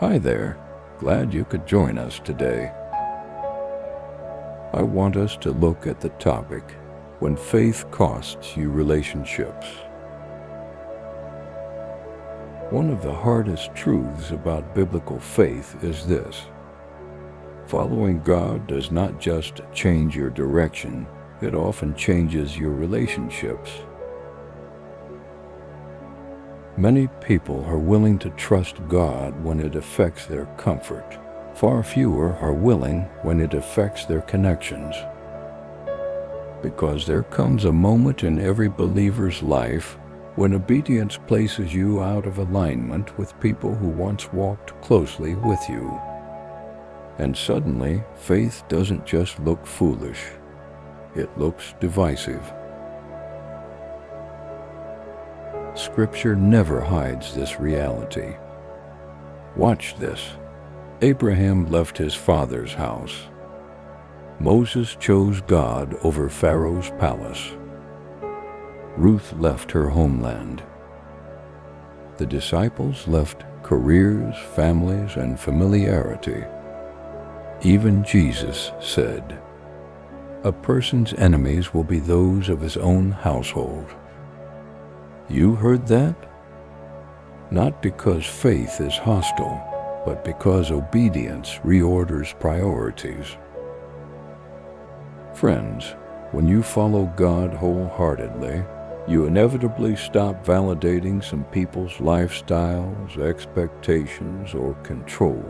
Hi there. Glad you could join us today. I want us to look at the topic, when faith costs you relationships. One of the hardest truths about biblical faith is this: following God does not just change your direction, it often changes your relationships. Many people are willing to trust God when it affects their comfort. Far fewer are willing when it affects their connections. Because there comes a moment in every believer's life when obedience places you out of alignment with people who once walked closely with you. And suddenly, faith doesn't just look foolish, it looks divisive. Scripture never hides this reality. Watch this. Abraham left his father's house. Moses chose God over Pharaoh's palace. Ruth left her homeland. The disciples left careers, families, and familiarity. Even Jesus said, "A person's enemies will be those of his own household." You heard that? Not because faith is hostile, but because obedience reorders priorities. Friends, when you follow God wholeheartedly, you inevitably stop validating some people's lifestyles, expectations, or control,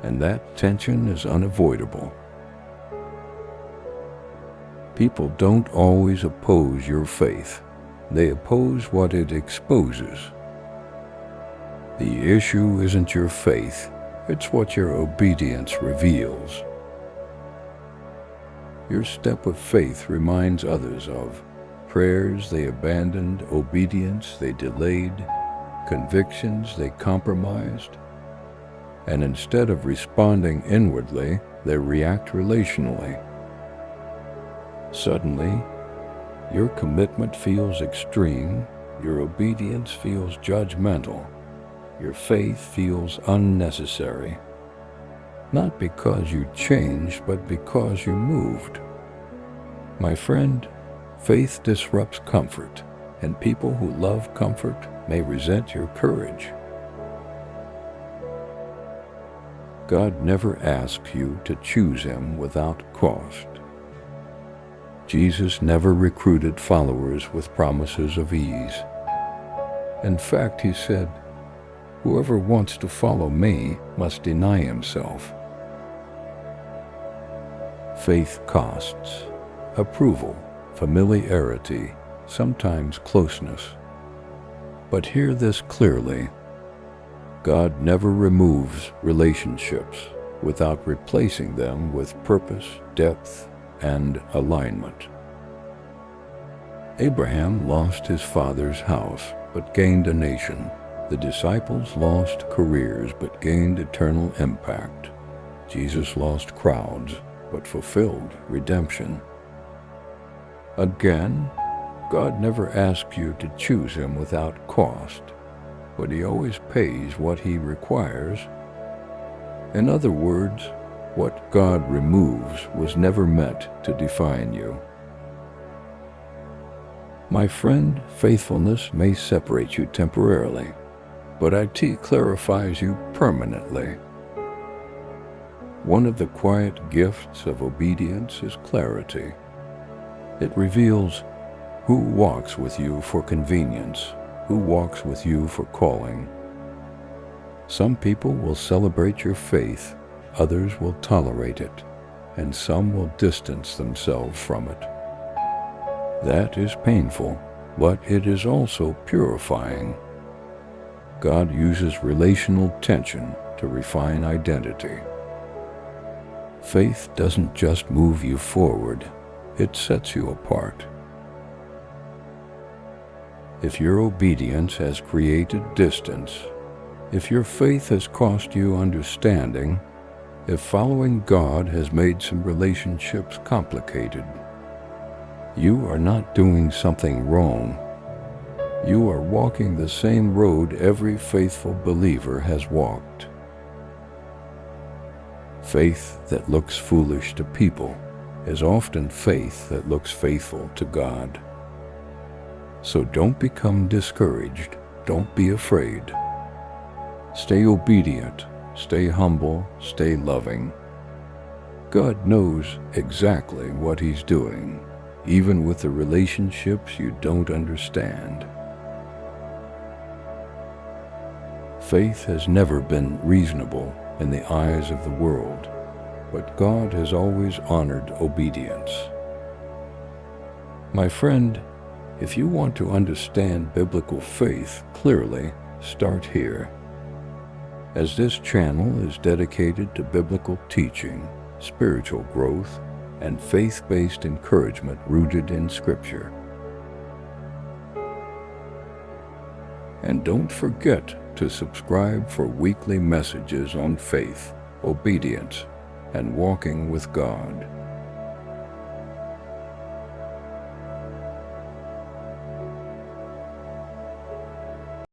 and that tension is unavoidable. People don't always oppose your faith. They oppose what it exposes. The issue isn't your faith, it's what your obedience reveals. Your step of faith reminds others of prayers they abandoned, obedience they delayed, convictions they compromised, and instead of responding inwardly, they react relationally. Suddenly, your commitment feels extreme, your obedience feels judgmental, your faith feels unnecessary. Not because you changed, but because you moved. My friend, faith disrupts comfort, and people who love comfort may resent your courage. God never asks you to choose Him without cost. Jesus never recruited followers with promises of ease. In fact, He said, "Whoever wants to follow me must deny himself." Faith costs approval, familiarity, sometimes closeness. But hear this clearly: God never removes relationships without replacing them with purpose, depth, and alignment. Abraham lost his father's house, but gained a nation. The disciples lost careers, but gained eternal impact. Jesus lost crowds, but fulfilled redemption. Again, God never asks you to choose Him without cost, but He always pays what He requires. In other words, what God removes was never meant to define you. My friend, faithfulness may separate you temporarily, but IT clarifies you permanently. One of the quiet gifts of obedience is clarity. It reveals who walks with you for convenience, who walks with you for calling. Some people will celebrate your faith, others will tolerate it, and some will distance themselves from it. That is painful, but it is also purifying. God uses relational tension to refine identity. Faith doesn't just move you forward, it sets you apart. If your obedience has created distance, if your faith has cost you understanding, if following God has made some relationships complicated, you are not doing something wrong. You are walking the same road every faithful believer has walked. Faith that looks foolish to people is often faith that looks faithful to God. So don't become discouraged. Don't be afraid. Stay obedient, stay humble, stay loving. God knows exactly what He's doing, even with the relationships you don't understand. Faith has never been reasonable in the eyes of the world, but God has always honored obedience. My friend, if you want to understand biblical faith clearly, start here. As this channel is dedicated to biblical teaching, spiritual growth, and faith-based encouragement rooted in Scripture. And don't forget to subscribe for weekly messages on faith, obedience, and walking with God.